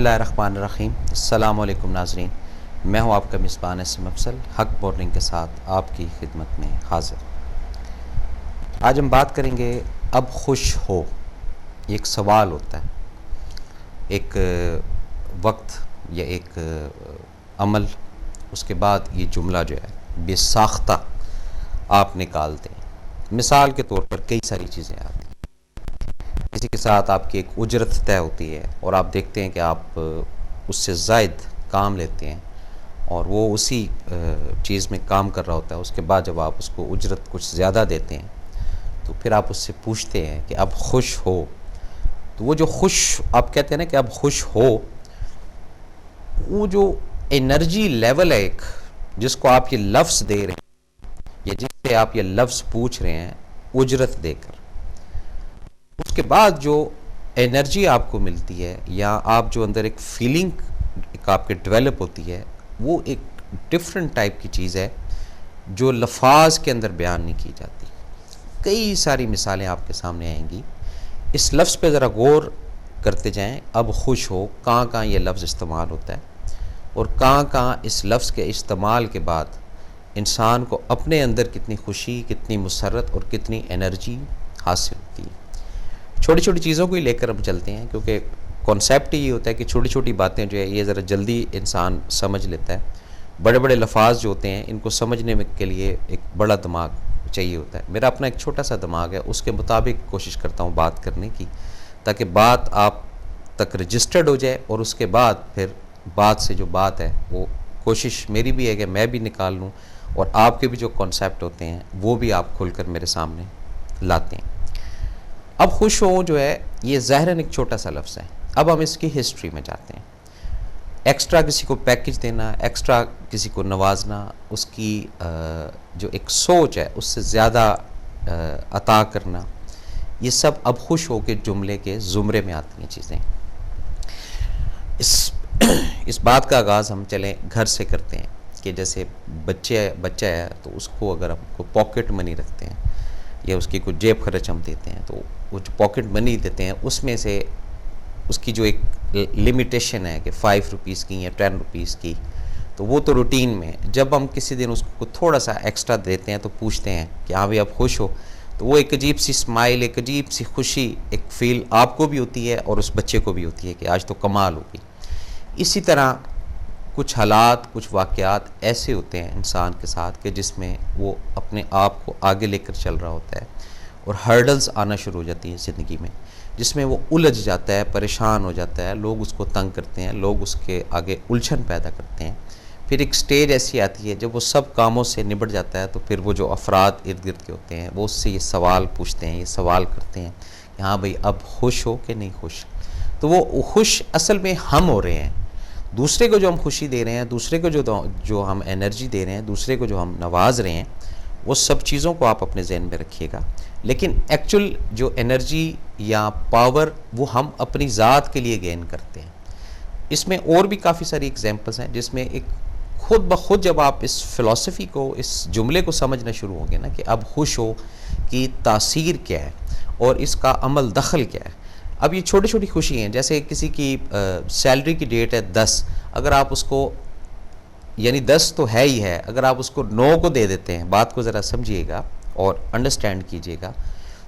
بسم اللہ الرحمن الرحیم۔ السلام علیکم ناظرین، میں ہوں آپ کا میزبان اسم افضل، حق مارننگ کے ساتھ آپ کی خدمت میں حاضر۔ آج ہم بات کریں گے اب خوش ہو۔ یہ ایک سوال ہوتا ہے، ایک وقت یا ایک عمل، اس کے بعد یہ جملہ جو ہے بے ساختہ آپ نکالتے ہیں۔ مثال کے طور پر کئی ساری چیزیں آتی ہیں، کسی کے ساتھ آپ کی ایک اجرت طے ہوتی ہے اور آپ دیکھتے ہیں کہ آپ اس سے زائد کام لیتے ہیں اور وہ اسی چیز میں کام کر رہا ہوتا ہے۔ اس کے بعد جب آپ اس کو اجرت کچھ زیادہ دیتے ہیں تو پھر آپ اس سے پوچھتے ہیں کہ اب خوش ہو۔ تو وہ جو خوش آپ کہتے ہیں نا کہ اب خوش ہو، وہ جو انرجی لیول ہے ایک، جس کو آپ یہ لفظ دے رہے ہیں یا جس سے آپ یہ لفظ پوچھ رہے ہیں اجرت دے کر، اس کے بعد جو انرجی آپ کو ملتی ہے یا آپ جو اندر ایک فیلنگ ایک آپ کے ڈیولپ ہوتی ہے، وہ ایک ڈفرنٹ ٹائپ کی چیز ہے جو لفاظ کے اندر بیان نہیں کی جاتی۔ کئی ساری مثالیں آپ کے سامنے آئیں گی، اس لفظ پہ ذرا غور کرتے جائیں۔ اب خوش ہو، کہاں کہاں یہ لفظ استعمال ہوتا ہے اور کہاں کہاں اس لفظ کے استعمال کے بعد انسان کو اپنے اندر کتنی خوشی، کتنی مسرت اور کتنی انرجی حاصل ہوتی ہے۔ چھوٹی چھوٹی چیزوں کو ہی لے کر ہم چلتے ہیں، کیونکہ کانسیپٹ یہ ہوتا ہے کہ چھوٹی چھوٹی باتیں جو ہے یہ ذرا جلدی انسان سمجھ لیتا ہے۔ بڑے بڑے لفاظ جو ہوتے ہیں ان کو سمجھنے کے لیے ایک بڑا دماغ چاہیے ہوتا ہے۔ میرا اپنا ایک چھوٹا سا دماغ ہے، اس کے مطابق کوشش کرتا ہوں بات کرنے کی، تاکہ بات آپ تک رجسٹرڈ ہو جائے اور اس کے بعد پھر بات سے جو بات ہے وہ کوشش میری بھی ہے کہ میں بھی نکال لوں اور آپ کے بھی جو کانسیپٹ ہوتے ہیں وہ بھی آپ کھل کر میرے سامنے لاتے ہیں۔ اب خوش ہو جو ہے یہ ظاہراً ایک چھوٹا سا لفظ ہے۔ اب ہم اس کی ہسٹری میں جاتے ہیں۔ ایکسٹرا کسی کو پیکج دینا، ایکسٹرا کسی کو نوازنا، اس کی جو ایک سوچ ہے اس سے زیادہ عطا کرنا، یہ سب اب خوش ہو کے جملے کے زمرے میں آتی ہیں چیزیں۔ اس بات کا آغاز ہم چلیں گھر سے کرتے ہیں کہ جیسے بچہ ہے تو اس کو اگر ہم کو پاکٹ منی رکھتے ہیں یا اس کی کوئی جیب خرچ ہم دیتے ہیں، تو وہ جو پاکٹ منی دیتے ہیں اس میں سے اس کی جو ایک لمیٹیشن ہے کہ 5 روپیز کی یا 10 روپیز کی، تو وہ تو روٹین میں جب ہم کسی دن اس کو تھوڑا سا ایکسٹرا دیتے ہیں تو پوچھتے ہیں کہ ہاں بھی آپ خوش ہو، تو وہ ایک عجیب سی اسمائل، ایک عجیب سی خوشی، ایک فیل آپ کو بھی ہوتی ہے اور اس بچے کو بھی ہوتی ہے کہ آج تو کمال ہوگی۔ اسی طرح کچھ حالات، کچھ واقعات ایسے ہوتے ہیں انسان کے ساتھ کہ جس میں وہ اپنے آپ کو آگے لے کر چل رہا ہوتا ہے اور ہرڈلز آنا شروع ہو جاتی ہیں زندگی میں، جس میں وہ الجھ جاتا ہے، پریشان ہو جاتا ہے، لوگ اس کو تنگ کرتے ہیں، لوگ اس کے آگے الجھن پیدا کرتے ہیں۔ پھر ایک سٹیج ایسی آتی ہے جب وہ سب کاموں سے نبٹ جاتا ہے تو پھر وہ جو افراد ارد گرد کے ہوتے ہیں وہ اس سے یہ سوال پوچھتے ہیں، یہ سوال کرتے ہیں کہ ہاں بھئی اب خوش ہو کہ نہیں خوش۔ تو وہ خوش اصل میں ہم ہو رہے ہیں، دوسرے کو جو ہم خوشی دے رہے ہیں، دوسرے کو جو ہم انرجی دے رہے ہیں، دوسرے کو جو ہم نواز رہے ہیں، وہ سب چیزوں کو آپ اپنے ذہن میں رکھیے گا۔ لیکن ایکچول جو انرجی یا پاور وہ ہم اپنی ذات کے لیے گین کرتے ہیں۔ اس میں اور بھی کافی ساری ایگزامپلس ہیں جس میں ایک خود بخود جب آپ اس فلسفی کو، اس جملے کو سمجھنا شروع ہوں گے نا کہ اب خوش ہو کی تاثیر کیا ہے اور اس کا عمل دخل کیا ہے۔ اب یہ چھوٹی چھوٹی خوشی ہیں، جیسے کسی کی سیلری کی ڈیٹ ہے 10، اگر آپ اس کو یعنی 10 تو ہے ہی ہے، اگر آپ اس کو 9 کو دے دیتے ہیں، بات کو ذرا سمجھیے گا اور انڈرسٹینڈ کیجیے گا،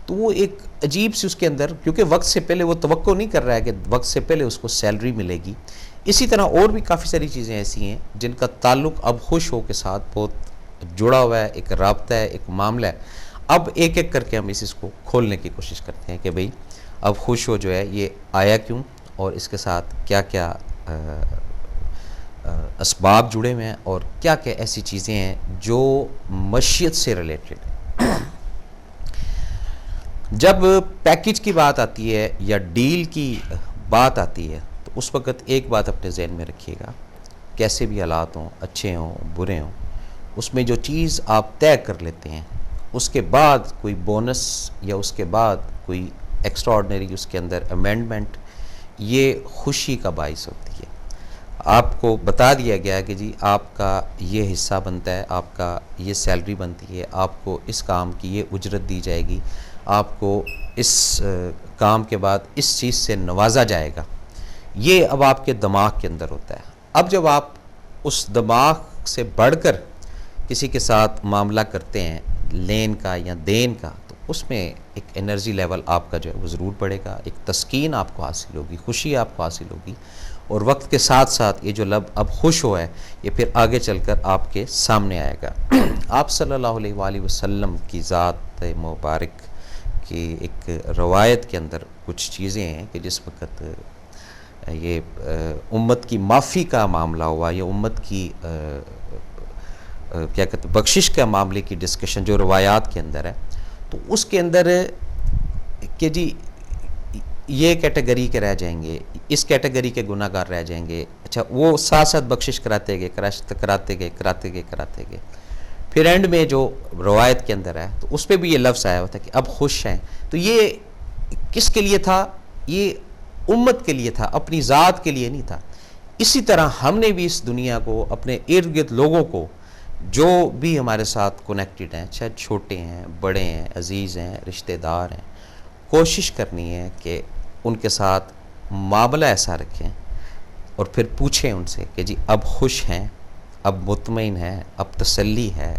تو وہ ایک عجیب سی اس کے اندر، کیونکہ وقت سے پہلے وہ توقع نہیں کر رہا ہے کہ وقت سے پہلے اس کو سیلری ملے گی۔ اسی طرح اور بھی کافی ساری چیزیں ایسی ہیں جن کا تعلق اب خوش ہو کے ساتھ بہت جڑا ہوا ہے، ایک رابطہ ہے، ایک معاملہ ہے۔ اب ایک ایک کر کے ہم اس کو کھولنے کی کوشش کرتے ہیں کہ بھئی اب خوش ہو جو ہے یہ آیا کیوں اور اس کے ساتھ کیا کیا اسباب جڑے ہوئے ہیں اور کیا کیا ایسی چیزیں ہیں جو معیشت سے ریلیٹڈ ہیں۔ جب پیکج کی بات آتی ہے یا ڈیل کی بات آتی ہے تو اس وقت ایک بات اپنے ذہن میں رکھیے گا، کیسے بھی حالات ہوں، اچھے ہوں، برے ہوں، اس میں جو چیز آپ طے کر لیتے ہیں اس کے بعد کوئی بونس یا اس کے بعد کوئی ایکسٹرا آرڈنری اس کے اندر امینڈمنٹ، یہ خوشی کا باعث ہوتی ہے۔ آپ کو بتا دیا گیا کہ جی آپ کا یہ حصہ بنتا ہے، آپ کا یہ سیلری بنتی ہے، آپ کو اس کام کی یہ اجرت دی جائے گی، آپ کو اس کام کے بعد اس چیز سے نوازا جائے گا۔ یہ اب آپ کے دماغ کے اندر ہوتا ہے. اب جب آپ اس دماغ سے بڑھ کر کسی کے ساتھ معاملہ کرتے ہیں لین کا یا دین کا، تو اس میں ایک انرجی لیول آپ کا جو ہے وہ ضرور بڑھے گا، ایک تسکین آپ کو حاصل ہوگی، خوشی آپ کو حاصل ہوگی، اور وقت کے ساتھ ساتھ یہ جو لب اب خوش ہوا ہے یہ پھر آگے چل کر آپ کے سامنے آئے گا. آپ صلی اللہ علیہ وآلہ وسلم کی ذات مبارک کی ایک روایت کے اندر کچھ چیزیں ہیں کہ جس وقت یہ امت کی معافی کا معاملہ ہوا، یا امت کی کیا کہتے ہیں بخشش کا معاملے کی ڈسکشن جو روایات کے اندر ہے، تو اس کے اندر کہ جی یہ کیٹیگری کے رہ جائیں گے، اس کیٹیگری کے گناہ گار رہ جائیں گے. اچھا وہ ساتھ ساتھ بخشش کراتے گئے. پھر اینڈ میں جو روایت کے اندر ہے تو اس پہ بھی یہ لفظ آیا ہوتا ہے کہ اب خوش ہیں. تو یہ کس کے لیے تھا؟ یہ امت کے لیے تھا، اپنی ذات کے لیے نہیں تھا. اسی طرح ہم نے بھی اس دنیا کو، اپنے ارد گرد لوگوں کو جو بھی ہمارے ساتھ کنیکٹڈ ہیں، چاہے چھوٹے ہیں، بڑے ہیں، عزیز ہیں، رشتہ دار ہیں، کوشش کرنی ہے کہ ان کے ساتھ معاملہ ایسا رکھیں اور پھر پوچھیں ان سے کہ جی اب خوش ہیں، اب مطمئن ہیں، اب تسلی ہے.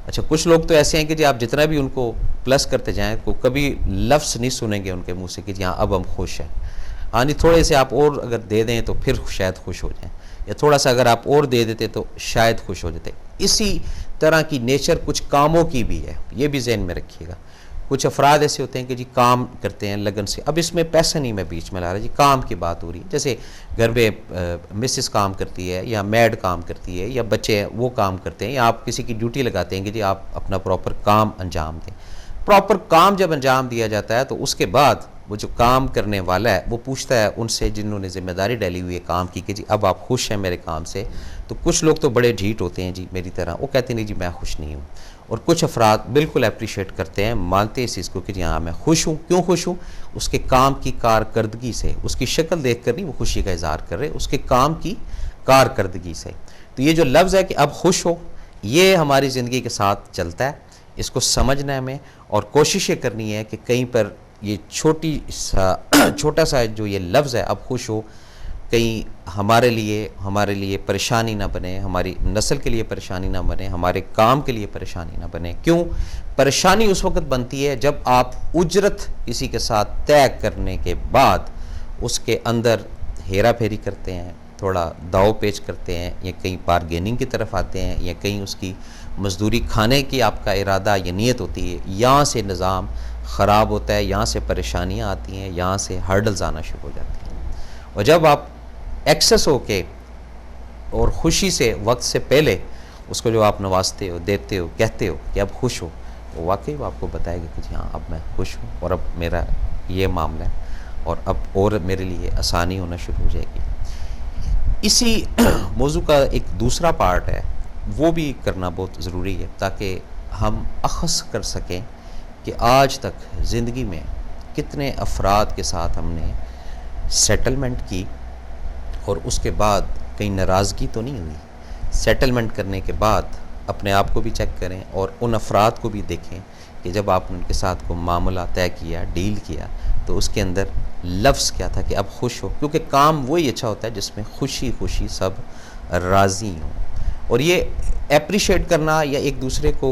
اچھا کچھ لوگ تو ایسے ہیں کہ جی آپ جتنا بھی ان کو پلس کرتے جائیں کو کبھی لفظ نہیں سنیں گے ان کے منہ سے کہ جی ہاں اب ہم خوش ہیں. ہاں نہیں تھوڑے سے آپ اور اگر دے دیں تو پھر شاید خوش ہو جائیں، یا تھوڑا سا اگر آپ اور دے دیتے تو شاید خوش ہو جاتے. اسی طرح کی نیچر کچھ کاموں کی بھی ہے، یہ بھی ذہن میں رکھیے گا. کچھ افراد ایسے ہوتے ہیں کہ جی کام کرتے ہیں لگن سے. اب اس میں پیسہ نہیں میں بیچ میں لا رہا جی، کام کی بات ہو رہی ہے. جیسے گھر میں مسز کام کرتی ہے، یا میڈ کام کرتی ہے، یا بچے وہ کام کرتے ہیں، یا آپ کسی کی ڈیوٹی لگاتے ہیں کہ جی آپ اپنا پراپر کام انجام دیں. پراپر کام جب انجام دیا جاتا ہے تو اس کے بعد وہ جو کام کرنے والا ہے وہ پوچھتا ہے ان سے جنہوں نے ذمہ داری ڈالی ہوئی ہے کام کی کہ جی اب آپ خوش ہیں میرے کام سے. تو کچھ لوگ تو بڑے ڈھیٹ ہوتے ہیں جی میری طرح، وہ کہتے ہیں نہیں جی میں خوش نہیں ہوں. اور کچھ افراد بالکل اپریشیٹ کرتے ہیں، مانتے ہیں اس چیز کو کہ جی ہاں میں خوش ہوں. کیوں خوش ہوں؟ اس کے کام کی کارکردگی سے. اس کی شکل دیکھ کر نہیں وہ خوشی کا اظہار کر رہے، اس کے کام کی کارکردگی سے. تو یہ جو لفظ ہے کہ اب خوش ہو، یہ ہماری زندگی کے ساتھ چلتا ہے. اس کو سمجھنا ہمیں، اور کوشش یہ کرنی ہے کہ کہیں پر یہ چھوٹا سا جو یہ لفظ ہے اب خوش ہو، کہیں ہمارے لیے پریشانی نہ بنے، ہماری نسل کے لیے پریشانی نہ بنے، ہمارے کام کے لیے پریشانی نہ بنے. کیوں پریشانی اس وقت بنتی ہے جب آپ اجرت کسی کے ساتھ طے کرنے کے بعد اس کے اندر ہیرا پھیری کرتے ہیں، تھوڑا داؤ پیچ کرتے ہیں، یا کہیں بارگیننگ کی طرف آتے ہیں، یا کہیں اس کی مزدوری کھانے کی آپ کا ارادہ یا نیت ہوتی ہے. یہاں سے نظام خراب ہوتا ہے، یہاں سے پریشانیاں آتی ہیں، یہاں سے ہرڈلز آنا شروع ہو جاتی ہیں. اور جب آپ ایکسس ہو کے اور خوشی سے وقت سے پہلے اس کو جو آپ نوازتے ہو، دیتے ہو، کہتے ہو کہ اب خوش ہو، وہ واقعی وہ آپ کو بتائے گا کہ جی ہاں اب میں خوش ہوں، اور اب میرا یہ معاملہ ہے، اور اب اور میرے لیے آسانی ہونا شروع ہو جائے گی. اسی موضوع کا ایک دوسرا پارٹ ہے، وہ بھی کرنا بہت ضروری ہے تاکہ ہم اخذ کر سکیں کہ آج تک زندگی میں کتنے افراد کے ساتھ ہم نے سیٹلمنٹ کی، اور اس کے بعد کہیں ناراضگی تو نہیں ہوئی. سیٹلمنٹ کرنے کے بعد اپنے آپ کو بھی چیک کریں، اور ان افراد کو بھی دیکھیں کہ جب آپ نے ان کے ساتھ کو معاملہ طے کیا، ڈیل کیا، تو اس کے اندر لفظ کیا تھا کہ اب خوش ہو. کیونکہ کام وہی اچھا ہوتا ہے جس میں خوشی خوشی سب راضی ہوں. اور یہ اپریشیٹ کرنا یا ایک دوسرے کو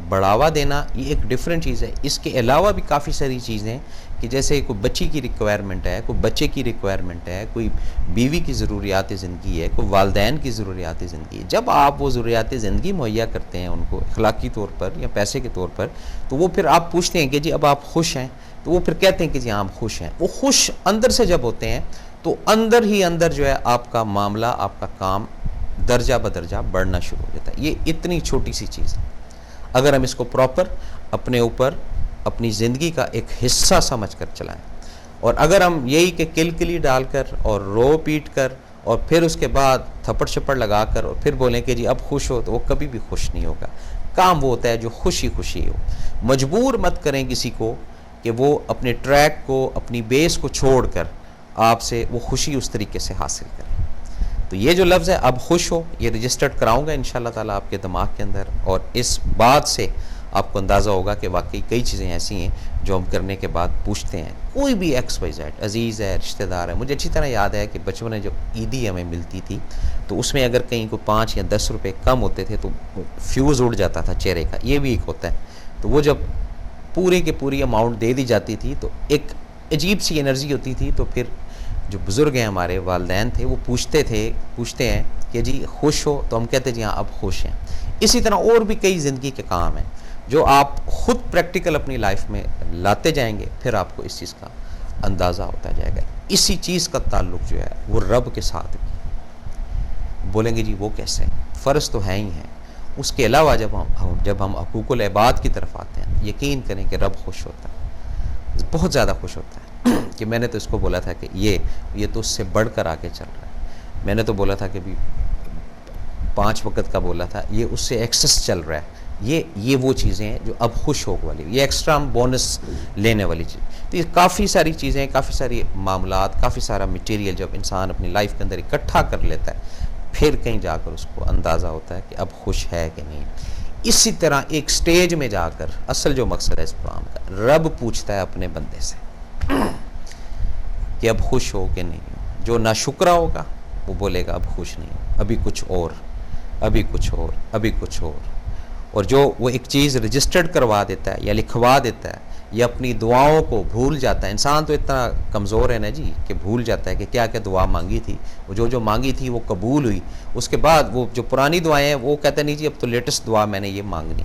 بڑھاوا دینا یہ ایک ڈیفرنٹ چیز ہے. اس کے علاوہ بھی کافی ساری چیزیں کہ جیسے کوئی بچی کی ریکوائرمنٹ ہے، کوئی بچے کی ریکوائرمنٹ ہے، کوئی بیوی کی ضروریات زندگی ہے، کوئی والدین کی ضروریات زندگی ہے. جب آپ وہ ضروریات زندگی مہیا کرتے ہیں ان کو اخلاقی طور پر یا پیسے کے طور پر، تو وہ پھر آپ پوچھتے ہیں کہ جی اب آپ خوش ہیں، تو وہ پھر کہتے ہیں کہ جی ہاں ہم خوش ہیں. وہ خوش اندر سے جب ہوتے ہیں تو اندر ہی اندر جو ہے آپ کا معاملہ، آپ کا کام درجہ بدرجہ بڑھنا شروع ہو جاتا ہے. یہ اتنی چھوٹی سی چیز ہے، اگر ہم اس کو پراپر اپنے اوپر اپنی زندگی کا ایک حصہ سمجھ کر چلائیں، اور اگر ہم یہی کہ کلی ڈال کر اور رو پیٹ کر اور پھر اس کے بعد تھپڑ چھپڑ لگا کر اور پھر بولیں کہ جی اب خوش ہو، تو وہ کبھی بھی خوش نہیں ہوگا. کام وہ ہوتا ہے جو خوشی خوشی ہو. مجبور مت کریں کسی کو کہ وہ اپنے ٹریک کو، اپنی بیس کو چھوڑ کر آپ سے وہ خوشی اس طریقے سے حاصل کریں. تو یہ جو لفظ ہے اب خوش ہو، یہ رجسٹرڈ کراؤں گا انشاءاللہ تعالیٰ آپ کے دماغ کے اندر، اور اس بات سے آپ کو اندازہ ہوگا کہ واقعی کئی چیزیں ایسی ہیں جو ہم کرنے کے بعد پوچھتے ہیں، کوئی بھی ایکس وائی زیڈ، عزیز ہے، رشتہ دار ہے. مجھے اچھی طرح یاد ہے کہ بچپن میں جب عیدی ہمیں ملتی تھی تو اس میں اگر کہیں کو 5 یا 10 روپے کم ہوتے تھے تو فیوز اڑ جاتا تھا چہرے کا. یہ بھی ایک ہوتا ہے. تو وہ جب پوری کے پوری اماؤنٹ دے دی جاتی تھی تو ایک عجیب سی انرجی ہوتی تھی. تو پھر جو بزرگ ہیں ہمارے والدین تھے وہ پوچھتے ہیں کہ جی خوش ہو؟ تو ہم کہتے ہیں جی ہاں اب خوش ہیں. اسی طرح اور بھی کئی زندگی کے کام ہیں جو آپ خود پریکٹیکل اپنی لائف میں لاتے جائیں گے، پھر آپ کو اس چیز کا اندازہ ہوتا جائے گا. اسی چیز کا تعلق جو ہے وہ رب کے ساتھ بھی. بولیں گے جی وہ کیسے؟ فرض تو ہے ہی ہیں. اس کے علاوہ جب ہم حقوق العباد کی طرف آتے ہیں، یقین کریں کہ رب خوش ہوتا ہے، بہت زیادہ خوش ہوتا ہے. کہ میں نے تو اس کو بولا تھا کہ یہ تو اس سے بڑھ کر آگے چل رہا ہے. میں نے تو بولا تھا کہ بھی 5 وقت کا بولا تھا، یہ اس سے ایکسس چل رہا ہے. یہ وہ چیزیں ہیں جو اب خوش ہو والی، یہ ایکسٹرا بونس لینے والی چیز. تو یہ کافی ساری چیزیں، کافی ساری معاملات، کافی سارا مٹیریل جب انسان اپنی لائف کے اندر اکٹھا کر لیتا ہے، پھر کہیں جا کر اس کو اندازہ ہوتا ہے کہ اب خوش ہے کہ نہیں. اسی طرح ایک سٹیج میں جا کر اصل جو مقصد ہے اس پروگرام کا، رب پوچھتا ہے اپنے بندے سے کہ اب خوش ہو کہ نہیں ہو. جو ناشکرا ہوگا وہ بولے گا اب خوش نہیں ہو، ابھی کچھ اور، ابھی کچھ اور، ابھی کچھ اور. اور جو وہ ایک چیز رجسٹرڈ کروا دیتا ہے یا لکھوا دیتا ہے یا اپنی دعاؤں کو بھول جاتا ہے. انسان تو اتنا کمزور ہے نا جی کہ بھول جاتا ہے کہ کیا کیا دعا مانگی تھی. وہ جو مانگی تھی وہ قبول ہوئی. اس کے بعد وہ جو پرانی دعائیں ہیں وہ کہتے ہیں نہیں جی اب تو لیٹسٹ دعا میں نے یہ مانگنی.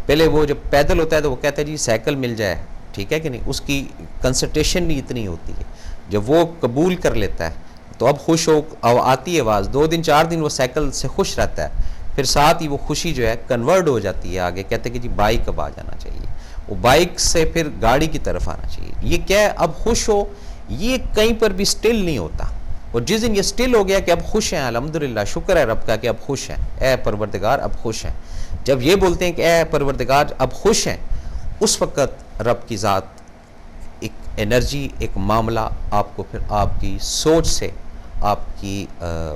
پہلے وہ جب پیدل ہوتا ہے تو وہ کہتا ہے جی سائیکل مل جائے، ٹھیک ہے کہ نہیں. اس کی کنسنٹریشن نہیں اتنی ہوتی ہے. جب وہ قبول کر لیتا ہے تو اب خوش ہو آتی ہے آواز. 2 دن 4 دن وہ سائیکل سے خوش رہتا ہے، پھر ساتھ ہی وہ خوشی جو ہے کنورٹ ہو جاتی ہے آگے. کہتے ہیں کہ جی بائک اب آ جانا چاہیے. وہ بائک سے پھر گاڑی کی طرف آنا چاہیے. یہ کیا ہے؟ اب خوش ہو. یہ کہیں پر بھی سٹل نہیں ہوتا. اور جس دن یہ سٹل ہو گیا کہ اب خوش ہیں، الحمدللہ شکر ہے رب کا کہ اب خوش ہیں، اے پروردگار اب خوش ہیں. جب یہ بولتے ہیں کہ اے پروردگار اب خوش ہیں، اس وقت رب کی ذات ایک انرجی، ایک معاملہ آپ کو پھر آپ کی سوچ سے، آپ کی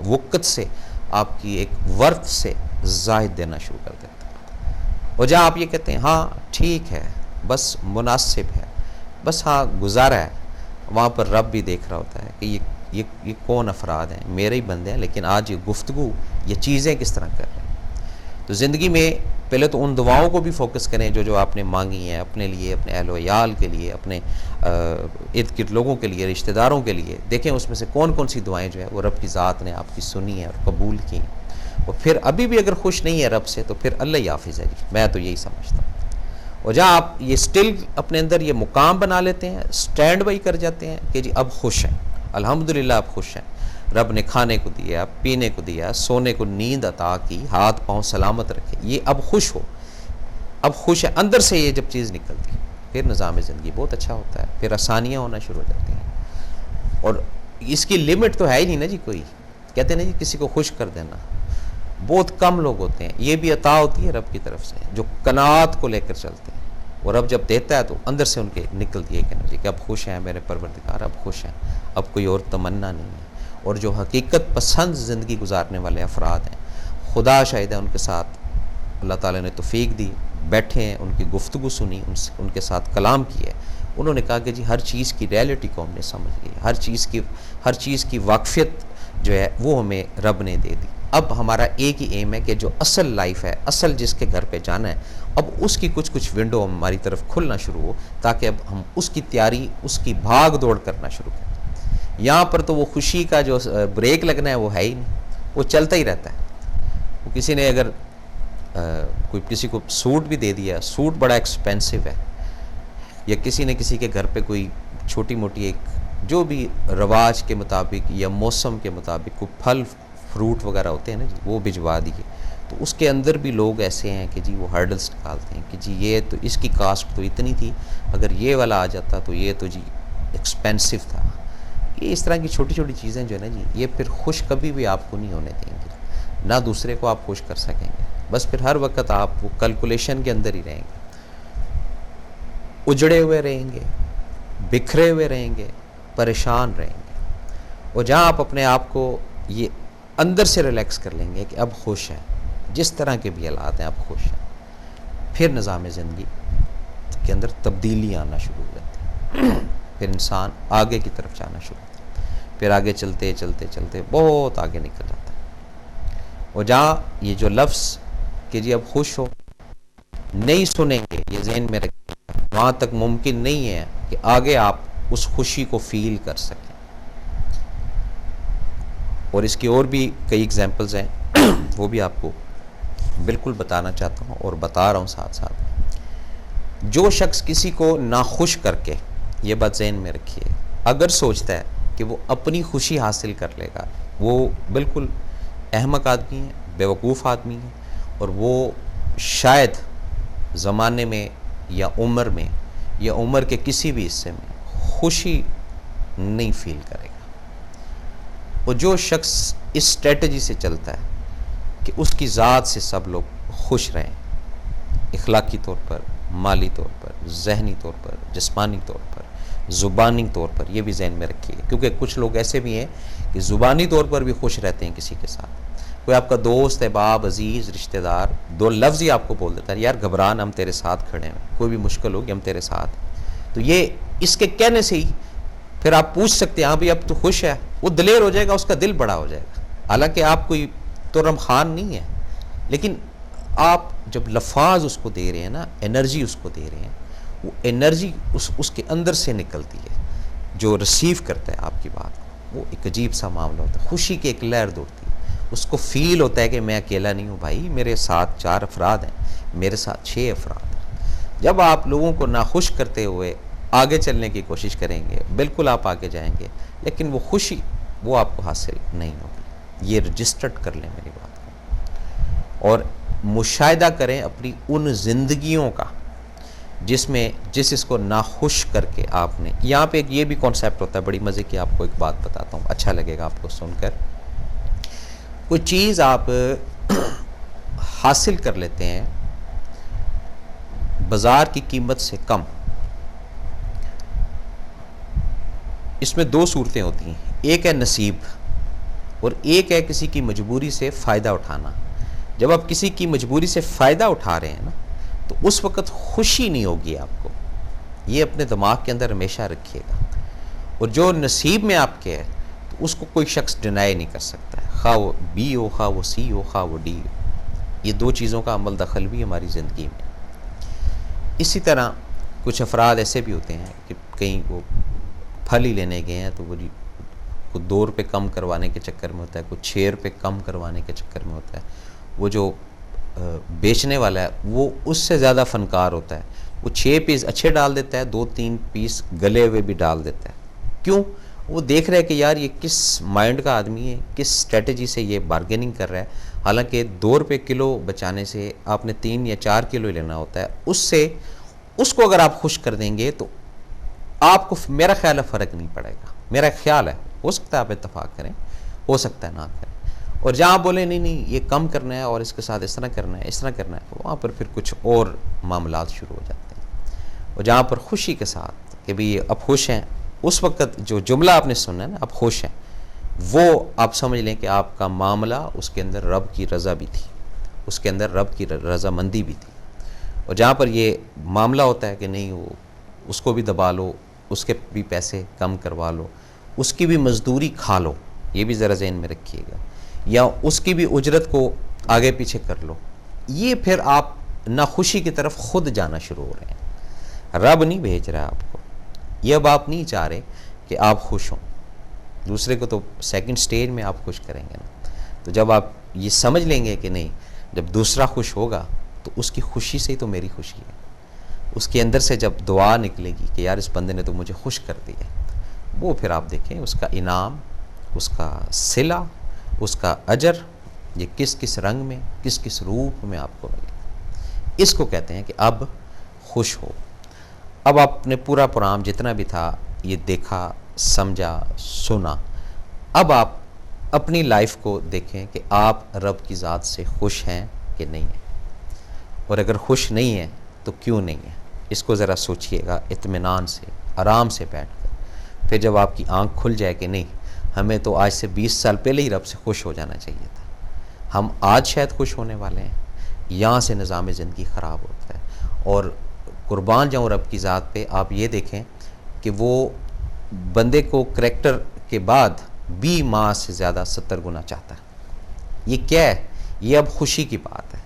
وقت سے، آپ کی ایک ورث سے زائد دینا شروع کر دیتا ہے. اور جہاں آپ یہ کہتے ہیں ہاں ٹھیک ہے، بس مناسب ہے، بس ہاں گزارا ہے، وہاں پر رب بھی دیکھ رہا ہوتا ہے کہ یہ کون افراد ہیں، میرے ہی بندے ہیں، لیکن آج یہ گفتگو، یہ چیزیں کس طرح کر رہے ہیں. تو زندگی میں پہلے تو ان دعاؤں کو بھی فوکس کریں جو آپ نے مانگی ہیں، اپنے لیے، اپنے اہل و عیال کے لیے، اپنے ارد گرد لوگوں کے لیے، رشتہ داروں کے لیے. دیکھیں اس میں سے کون کون سی دعائیں جو ہے وہ رب کی ذات نے آپ کی سنی ہیں اور قبول کی. اور پھر ابھی بھی اگر خوش نہیں ہے رب سے تو پھر اللہ ہی حافظ ہے جی. میں تو یہی سمجھتا ہوں. اور جہاں آپ یہ سٹل اپنے اندر یہ مقام بنا لیتے ہیں، سٹینڈ بائی کر جاتے ہیں کہ جی اب خوش ہیں، الحمدللہ اب خوش ہیں، رب نے کھانے کو دیا، پینے کو دیا، سونے کو نیند عطا کی، ہاتھ پاؤں سلامت رکھے، یہ اب خوش ہو، اب خوش ہے. اندر سے یہ جب چیز نکلتی پھر نظام زندگی بہت اچھا ہوتا ہے، پھر آسانیاں ہونا شروع ہو جاتی ہیں. اور اس کی لمٹ تو ہے ہی نہیں نا جی. کوئی کہتے ہیں جی کسی کو خوش کر دینا، بہت کم لوگ ہوتے ہیں. یہ بھی عطا ہوتی ہے رب کی طرف سے جو قناعت کو لے کر چلتے ہیں. اور رب جب دیتا ہے تو اندر سے ان کے نکلتی ہے کہ اب خوش ہیں میرے پروردگار، اب خوش ہیں، اب کوئی اور تمنا نہیں ہے. اور جو حقیقت پسند زندگی گزارنے والے افراد ہیں، خدا شاہد ہے ان کے ساتھ اللہ تعالیٰ نے توفیق دی، بیٹھے ہیں، ان کی گفتگو سنی، ان کے ساتھ کلام کیا ہے. انہوں نے کہا کہ جی ہر چیز کی ریئلٹی کو ہم نے سمجھ لی، ہر چیز کی واقفیت جو ہے وہ ہمیں رب نے دے دی. اب ہمارا ایک ہی ایم ہے کہ جو اصل لائف ہے، اصل جس کے گھر پہ جانا ہے، اب اس کی کچھ ونڈو ہماری طرف کھلنا شروع ہو تاکہ اب ہم اس کی تیاری، اس کی بھاگ دوڑ کرنا شروع کریں. یہاں پر تو وہ خوشی کا جو بریک لگنا ہے وہ ہے ہی نہیں، وہ چلتا ہی رہتا ہے. وہ کسی نے اگر کسی کو سوٹ بھی دے دیا، سوٹ بڑا ایکسپینسو ہے، یا کسی نے کسی کے گھر پہ کوئی چھوٹی موٹی ایک جو بھی رواج کے مطابق یا موسم کے مطابق کوئی پھل فروٹ وغیرہ ہوتے ہیں نا جی، وہ بھجوا دیے، تو اس کے اندر بھی لوگ ایسے ہیں کہ جی وہ ہرڈلس نکالتے ہیں کہ جی یہ تو اس کی کاسٹ تو اتنی تھی، اگر یہ والا آ جاتا تو یہ تو جی ایکسپینسو تھا. یہ اس طرح کی چھوٹی چھوٹی چیزیں جو ہے نا جی، یہ پھر خوش کبھی بھی آپ کو نہیں ہونے دیں گے، نہ دوسرے کو آپ خوش کر سکیں گے. بس پھر ہر وقت آپ وہ کیلکولیشن کے اندر ہی رہیں گے، اجڑے ہوئے رہیں گے، بکھرے ہوئے رہیں گے، پریشان رہیں گے. اور جہاں آپ اپنے آپ کو یہ اندر سے ریلیکس کر لیں گے کہ اب خوش ہیں، جس طرح کے بھی حالات ہیں اب خوش ہیں، پھر نظام زندگی کے اندر تبدیلی آنا شروع ہو جاتی ہے، پھر انسان آگے کی طرف جانا شروع ہوتا ہے، پھر آگے چلتے چلتے چلتے بہت آگے نکل جاتا ہے۔ اور جہاں یہ جو لفظ کہ جی اب خوش ہو نہیں سنیں گے، یہ ذہن میں رکھیں، وہاں تک ممکن نہیں ہے کہ آگے آپ اس خوشی کو فیل کر سکیں۔ اور اس کی اور بھی کئی ایگزامپلز ہیں، وہ بھی آپ کو بالکل بتانا چاہتا ہوں اور بتا رہا ہوں ساتھ ساتھ۔ جو شخص کسی کو ناخوش کر کے، یہ بات ذہن میں رکھیے، اگر سوچتا ہے کہ وہ اپنی خوشی حاصل کر لے گا، وہ بالکل احمق آدمی ہے، بیوقوف آدمی ہے، اور وہ شاید زمانے میں یا عمر کے کسی بھی حصے میں خوشی نہیں فیل کرے گا۔ اور جو شخص اس اسٹریٹجی سے چلتا ہے کہ اس کی ذات سے سب لوگ خوش رہیں، اخلاقی طور پر، مالی طور پر، ذہنی طور پر، جسمانی طور پر، زبانی طور پر، یہ بھی ذہن میں رکھیے، کیونکہ کچھ لوگ ایسے بھی ہیں کہ زبانی طور پر بھی خوش رہتے ہیں کسی کے ساتھ۔ کوئی آپ کا دوست، احباب، عزیز، رشتہ دار، دو لفظ ہی آپ کو بول دیتا ہے، یار گھبران، ہم تیرے ساتھ کھڑے ہیں، کوئی بھی مشکل ہوگی ہم تیرے ساتھ ہیں۔ تو یہ اس کے کہنے سے ہی پھر آپ پوچھ سکتے ہیں ہاں بھی اب تو خوش ہے، وہ دلیر ہو جائے گا، اس کا دل بڑا ہو جائے گا، حالانکہ آپ کوئی ترم خان نہیں ہے، لیکن آپ جب لفاظ اس کو دے رہے ہیں نا، انرجی اس کو دے رہے ہیں، وہ انرجی اس کے اندر سے نکلتی ہے، جو ریسیو کرتا ہے آپ کی بات کو، وہ ایک عجیب سا معاملہ ہوتا ہے، خوشی کی ایک لہر دوڑتی ہے، اس کو فیل ہوتا ہے کہ میں اکیلا نہیں ہوں بھائی، میرے ساتھ 4 افراد ہیں، میرے ساتھ 6 افراد ہیں۔ جب آپ لوگوں کو ناخوش کرتے ہوئے آگے چلنے کی کوشش کریں گے، بالکل آپ آگے جائیں گے، لیکن وہ خوشی وہ آپ کو حاصل نہیں ہوگی۔ یہ رجسٹرڈ کر لیں میری بات کو، اور مشاہدہ کریں اپنی ان زندگیوں کا جس کو ناخوش کر کے آپ نے، یہاں پہ یہ بھی کانسیپٹ ہوتا ہے، بڑی مزے کی آپ کو ایک بات بتاتا ہوں، اچھا لگے گا آپ کو سن کر۔ کوئی چیز آپ حاصل کر لیتے ہیں بازار کی قیمت سے کم، اس میں 2 صورتیں ہوتی ہیں، ایک ہے نصیب اور ایک ہے کسی کی مجبوری سے فائدہ اٹھانا۔ جب آپ کسی کی مجبوری سے فائدہ اٹھا رہے ہیں نا، تو اس وقت خوشی نہیں ہوگی آپ کو، یہ اپنے دماغ کے اندر ہمیشہ رکھیے گا۔ اور جو نصیب میں آپ کے ہے، تو اس کو کوئی شخص ڈینائی نہیں کر سکتا ہے، خواہ وہ بی ہو، خواہ وہ سی ہو، خواہ وہ ڈی ہو۔ یہ 2 چیزوں کا عمل دخل بھی ہماری زندگی میں۔ اسی طرح کچھ افراد ایسے بھی ہوتے ہیں کہ کہیں وہ پھل ہی لینے گئے ہیں، تو وہ کوئی 2 روپے کم کروانے کے چکر میں ہوتا ہے، کوئی 6 روپے کم کروانے کے چکر میں ہوتا ہے، وہ جو بیچنے والا ہے وہ اس سے زیادہ فنکار ہوتا ہے، وہ 6 پیس اچھے ڈال دیتا ہے، 2-3 پیس گلے ہوئے بھی ڈال دیتا ہے۔ کیوں؟ وہ دیکھ رہے کہ یار یہ کس مائنڈ کا آدمی ہے، کس اسٹریٹجی سے یہ بارگیننگ کر رہا ہے، حالانکہ 2 روپے کلو بچانے سے آپ نے 3 یا 4 کلو لینا ہوتا ہے، اس کو اگر آپ خوش کر دیں گے تو آپ کو میرا خیال ہے فرق نہیں پڑے گا، میرا خیال ہے، ہو سکتا ہے آپ اتفاق کریں، ہو سکتا ہے نہ کریں۔ اور جہاں بولیں نہیں یہ کم کرنا ہے اور اس کے ساتھ اس طرح کرنا ہے، اس طرح کرنا ہے، وہاں پر پھر کچھ اور معاملات شروع ہو جاتے ہیں۔ اور جہاں پر خوشی کے ساتھ کہ بھی اب خوش ہیں، اس وقت جو جملہ آپ نے سننا ہے نا، اب خوش ہیں، وہ آپ سمجھ لیں کہ آپ کا معاملہ اس کے اندر رب کی رضا بھی تھی، اس کے اندر رب کی رضامندی بھی تھی۔ اور جہاں پر یہ معاملہ ہوتا ہے کہ نہیں وہ اس کو بھی دبا لو، اس کے بھی پیسے کم کروا لو، اس کی بھی مزدوری کھا لو، یہ بھی ذرا ذہن میں رکھیے گا، یا اس کی بھی اجرت کو آگے پیچھے کر لو، یہ پھر آپ ناخوشی کی طرف خود جانا شروع ہو رہے ہیں۔ رب نہیں بھیج رہا آپ کو، یہ اب آپ نہیں چاہ رہے کہ آپ خوش ہوں، دوسرے کو تو سیکنڈ سٹیج میں آپ خوش کریں گے نا۔ تو جب آپ یہ سمجھ لیں گے کہ نہیں، جب دوسرا خوش ہوگا تو اس کی خوشی سے ہی تو میری خوشی ہے، اس کے اندر سے جب دعا نکلے گی کہ یار اس بندے نے تو مجھے خوش کر دیا، وہ پھر آپ دیکھیں اس کا انعام، اس کا صلہ، اس کا اجر، یہ کس کس رنگ میں، کس کس روپ میں آپ کو ملے۔ اس کو کہتے ہیں کہ اب خوش ہو۔ اب آپ نے پورا پروگرام جتنا بھی تھا یہ دیکھا، سمجھا، سنا، اب آپ اپنی لائف کو دیکھیں کہ آپ رب کی ذات سے خوش ہیں کہ نہیں ہیں، اور اگر خوش نہیں ہیں تو کیوں نہیں ہیں، اس کو ذرا سوچئے گا اطمینان سے، آرام سے بیٹھ کر۔ پھر جب آپ کی آنکھ کھل جائے کہ نہیں، ہمیں تو آج سے 20 سال پہلے ہی رب سے خوش ہو جانا چاہیے تھا، ہم آج شاید خوش ہونے والے ہیں، یہاں سے نظام زندگی خراب ہوتا ہے۔ اور قربان جاؤں رب کی ذات پہ، آپ یہ دیکھیں کہ وہ بندے کو کریکٹر کے بعد 20 ماہ سے زیادہ 70 گنا چاہتا ہے۔ یہ کیا ہے؟ یہ اب خوشی کی بات ہے،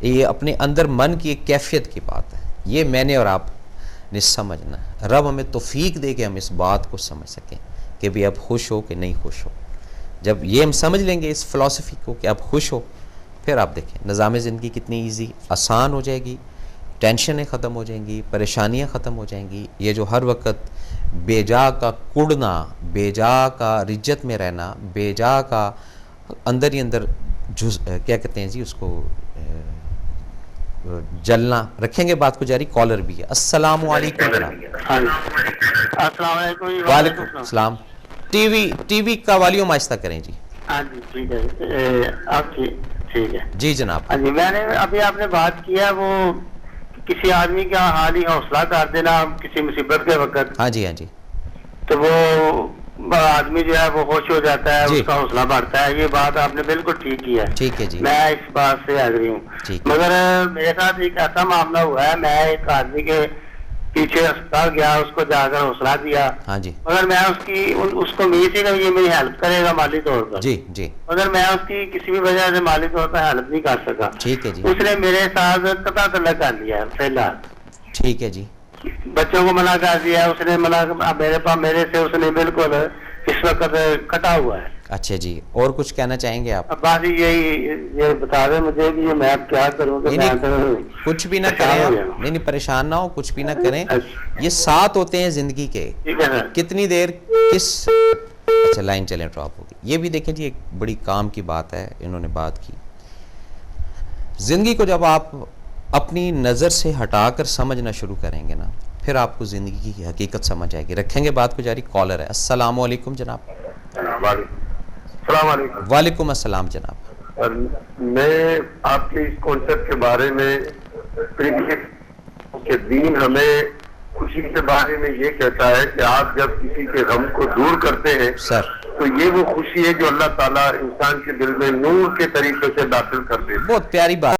یہ اپنے اندر من کی ایک کیفیت کی بات ہے۔ یہ میں نے اور آپ نے سمجھنا ہے۔ رب ہمیں توفیق دے کہ ہم اس بات کو سمجھ سکیں کہ بھی اب خوش ہو کہ نہیں خوش ہو۔ جب یہ ہم سمجھ لیں گے اس فلسفی کو کہ اب خوش ہو، پھر آپ دیکھیں نظام زندگی کتنی ایزی آسان ہو جائے گی، ٹینشنیں ختم ہو جائیں گی، پریشانیاں ختم ہو جائیں گی۔ یہ جو ہر وقت بے جا کا کڑنا، بے جا کا رجت میں رہنا، بے جا کا اندر ہی اندر کیا کہتے ہیں جی اس کو جلنا، رکھیں گے بات کو جاری۔ کالر بھی ہے۔ السلام علیکم جناب۔ السلام علیکم۔ وعلیکم السلام۔ ٹی وی کا والیوم آہستہ کریں جی۔ ہاں جی ٹھیک ہے، آپ ٹھیک ہے جی جناب۔ ہاں جی، میں نے ابھی آپ نے بات کیا وہ کسی آدمی کا حال ہی حوصلہ کر دینا کسی مصیبت کے وقت، ہاں جی ہاں جی تو وہ آدمی جو ہے وہ خوش ہو جاتا ہے، جی اس کا حوصلہ بڑھتا ہے۔ یہ بات آپ نے بالکل ٹھیک کی ہے، ٹھیک ہے جی، میں اس بات سے ایگری ہوں۔ ٹھیک ہے۔ مگر میرے ساتھ ایک ایسا معاملہ ہوا ہے، میں ایک آدمی کے پیچھے اسپتال گیا، اس کو جا کر حوصلہ دیا، ہاں جی مگر میں اس کو امید تھی کہ یہ میری ہیلپ کرے گا مالی طور پر، جی جی مگر میں اس کی کسی بھی وجہ سے مالی طور پر ہیلپ نہیں کر سکا۔ ٹھیک ہے جی، اس نے میرے ساتھ قطع طلق کر لیا ہے، فی الحال ٹھیک ہے جی، بچوں کو منع کر دیا اس نے، میرے سے اس نے بالکل اس وقت کٹا ہوا ہے۔ اچھا جی، اور کچھ کہنا چاہیں گے آپ؟ اب بات یہ بتا دیں مجھے کہ میں اب کیا کروں کہ میں کچھ بھی نہ کریں آپ، نہیں پریشان نہ ہو، کچھ بھی نہ کریں۔ یہ ساتھ ہوتے ہیں زندگی کے، ٹھیک ہے سر۔ کتنی دیر اچھا لائن چلیں ڈراپ ہوگی۔ یہ بھی دیکھیں جی ایک بڑی کام کی بات ہے، انہوں نے بات کی زندگی کو جب آپ اپنی نظر سے ہٹا کر سمجھنا شروع کریں گے نا، پھر آپ کو زندگی کی حقیقت سمجھ آئے گی۔ رکھیں گے بات کو جاری۔ کالر ہے۔ السلام علیکم جناب۔ السلام علیکم۔ وعلیکم السلام جناب۔ میں آپ کے اس کانسیپٹ کے بارے میں کہ دین ہمیں خوشی کے بارے میں یہ کہتا ہے کہ آپ جب کسی کے غم کو دور کرتے ہیں سر تو یہ وہ خوشی ہے جو اللہ تعالیٰ انسان کے دل میں نور کے طریقے سے داخل کر دیتے ہیں۔ بہت پیاری بات